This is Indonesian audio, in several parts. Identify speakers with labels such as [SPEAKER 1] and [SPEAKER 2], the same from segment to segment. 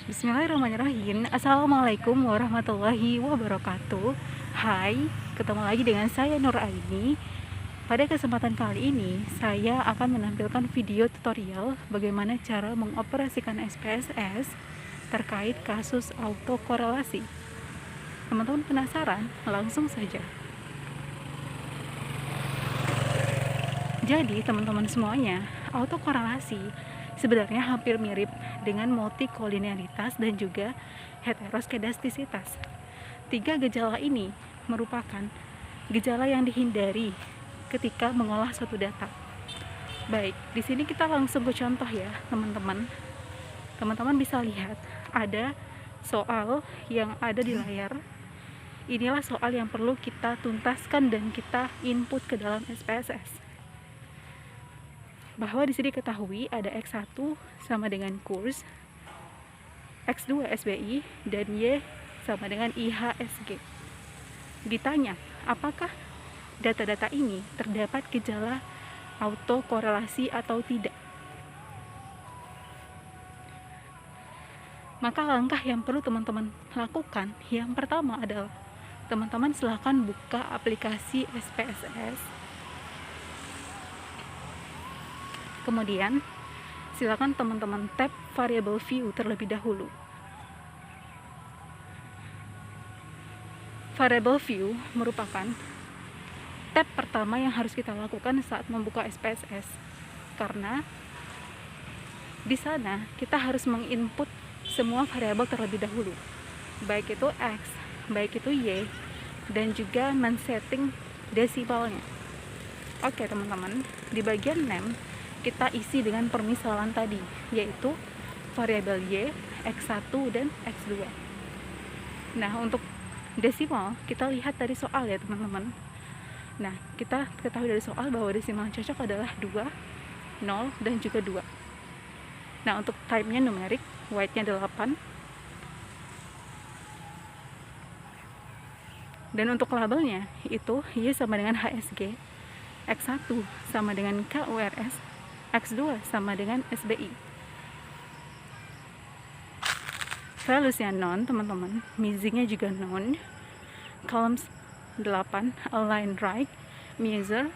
[SPEAKER 1] Bismillahirrahmanirrahim. Assalamualaikum warahmatullahi wabarakatuh. Hai, ketemu lagi dengan saya Nur Aini. Pada kesempatan kali ini, saya akan menampilkan video tutorial bagaimana cara mengoperasikan SPSS terkait kasus autokorelasi. Teman-teman penasaran? Langsung saja. Jadi, teman-teman semuanya, autokorelasi sebenarnya hampir mirip dengan multikolinearitas dan juga heteroskedastisitas. Tiga gejala ini merupakan gejala yang dihindari ketika mengolah suatu data. Baik, di sini kita langsung ke contoh ya, teman-teman. Teman-teman bisa lihat ada soal yang ada di layar. Inilah soal yang perlu kita tuntaskan dan kita input ke dalam SPSS. Bahwa di sini ketahui ada X1 sama dengan kurs, X2 SBI, dan Y sama dengan IHSG. Ditanya, apakah data-data ini terdapat gejala autokorelasi atau tidak? Maka langkah yang perlu teman-teman lakukan, yang pertama adalah teman-teman silahkan buka aplikasi SPSS. Kemudian silakan teman-teman tap variable view terlebih dahulu. Variable view merupakan tab pertama yang harus kita lakukan saat membuka SPSS, karena di sana kita harus menginput semua variabel terlebih dahulu, baik itu X, baik itu Y, dan juga men-setting desimalnya. Oke teman-teman, di bagian name kita isi dengan permisalan tadi, yaitu variabel Y, X1 dan X2. Nah, untuk desimal kita lihat dari soal ya teman-teman. Nah, kita ketahui dari soal bahwa desimal cocok adalah 2, 0, dan juga 2. Nah, untuk type-nya numerik, weight-nya 8. Dan untuk labelnya itu Y sama dengan HSG, X1 sama dengan KURS, X2 sama dengan SBI. Values-nya non, teman-teman. Missing-nya juga non. Columns 8, align right, measure.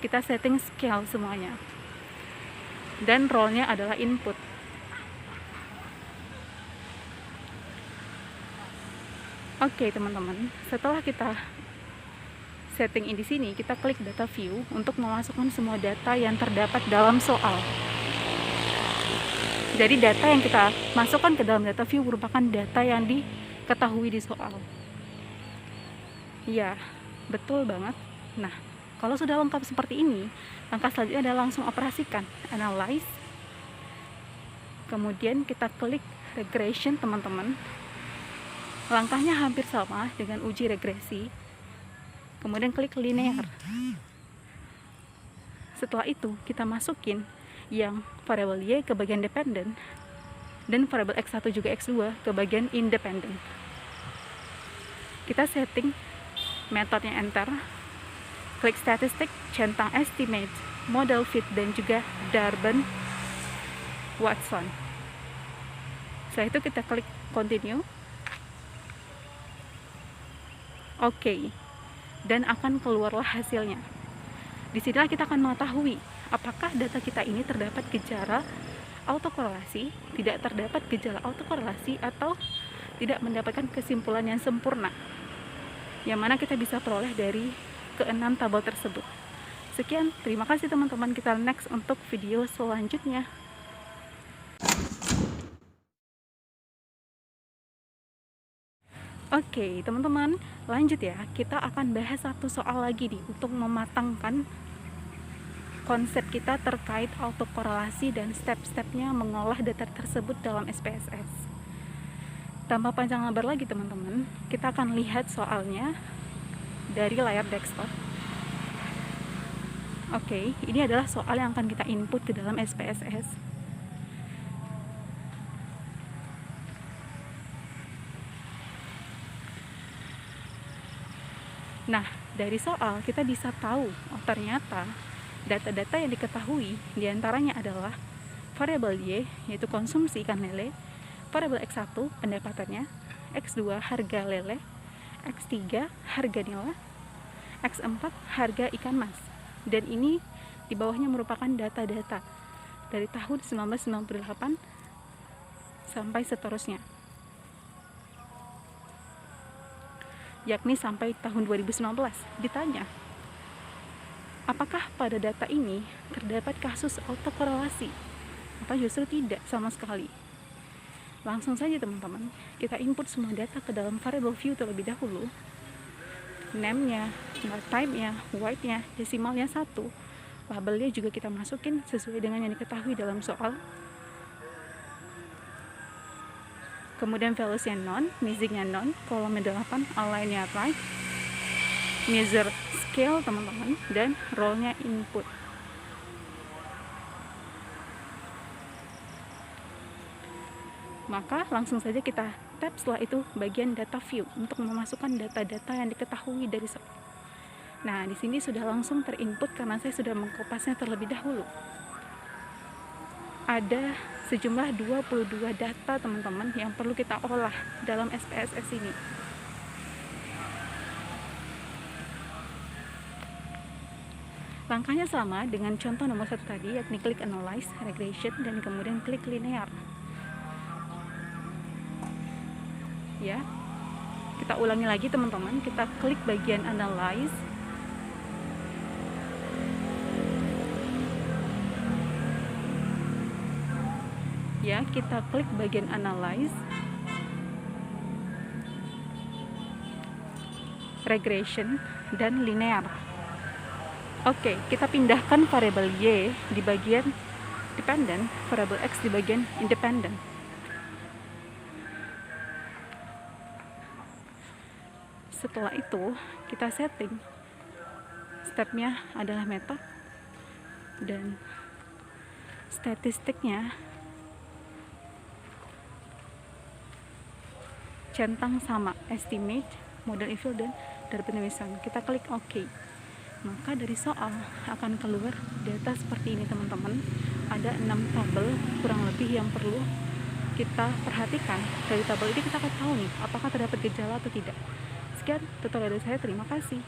[SPEAKER 1] Kita setting scale semuanya. Dan role-nya adalah input. Oke, teman-teman. Setelah kita setting di sini, kita klik data view untuk memasukkan semua data yang terdapat dalam soal. Jadi data yang kita masukkan ke dalam data view merupakan data yang diketahui di soal. Ya, betul banget. Nah, kalau sudah lengkap seperti ini, langkah selanjutnya adalah langsung operasikan, analyze. Kemudian kita klik regression, teman-teman. Langkahnya hampir sama dengan uji regresi. Kemudian klik linear. Setelah itu kita masukin yang variabel Y ke bagian dependent dan variabel X1 juga X2 ke bagian independent. Kita setting metodenya enter, klik statistik, centang estimate, model fit, dan juga Darben Watson. Setelah itu kita klik continue. Oke. Dan akan keluarlah hasilnya. Disinilah kita akan mengetahui apakah data kita ini terdapat gejala autokorelasi, tidak terdapat gejala autokorelasi, atau tidak mendapatkan kesimpulan yang sempurna, yang mana kita bisa peroleh dari ke-6 tabel tersebut. Sekian, terima kasih teman-teman. Kita next untuk video selanjutnya. Oke, teman-teman, lanjut ya. Kita akan bahas satu soal lagi nih untuk mematangkan konsep kita terkait autokorelasi dan step-stepnya mengolah data tersebut dalam SPSS. Tanpa panjang lebar lagi teman-teman, kita akan lihat soalnya dari layar desktop. Oke, ini adalah soal yang akan kita input ke dalam SPSS. Nah, dari soal kita bisa tahu, oh ternyata data-data yang diketahui diantaranya adalah variabel Y, yaitu konsumsi ikan lele, variabel X1 pendapatannya, X2 harga lele, X3 harga nila, X4 harga ikan mas. Dan ini di bawahnya merupakan data-data dari tahun 1998 sampai seterusnya, yakni sampai tahun 2019. Ditanya, apakah pada data ini terdapat kasus autokorelasi? Atau justru tidak sama sekali? Langsung saja teman-teman, kita input semua data ke dalam variable view terlebih dahulu. Name-nya, type-nya, weight-nya, desimalnya 1. Labelnya juga kita masukin sesuai dengan yang diketahui dalam soal. Kemudian values-nya non, missing-nya non, kolomnya 8, align-nya right, measure scale teman-teman, dan role-nya input. Maka langsung saja kita tab setelah itu bagian data view untuk memasukkan data-data yang diketahui dari soal. Nah, di sini sudah langsung terinput karena saya sudah mengkopasnya terlebih dahulu. Ada sejumlah 22 data teman-teman yang perlu kita olah dalam SPSS ini. Langkahnya sama dengan contoh nomor 1 tadi, yakni klik analyze, regression, dan kemudian klik linear. Ya, kita ulangi lagi teman-teman, kita klik bagian analyze, ya, kita klik bagian analyze, regression, dan linear. Oke, kita pindahkan variabel Y di bagian dependent, variabel X di bagian independent. Setelah itu kita setting, stepnya adalah method, dan statistiknya centang sama, estimate, model evil, dan dari penulisan. Kita klik OK. Maka dari soal akan keluar data seperti ini teman-teman. Ada 6 tabel kurang lebih yang perlu kita perhatikan. Dari tabel ini kita akan tahu nih apakah terdapat gejala atau tidak. Sekian tutorial dari saya, terima kasih.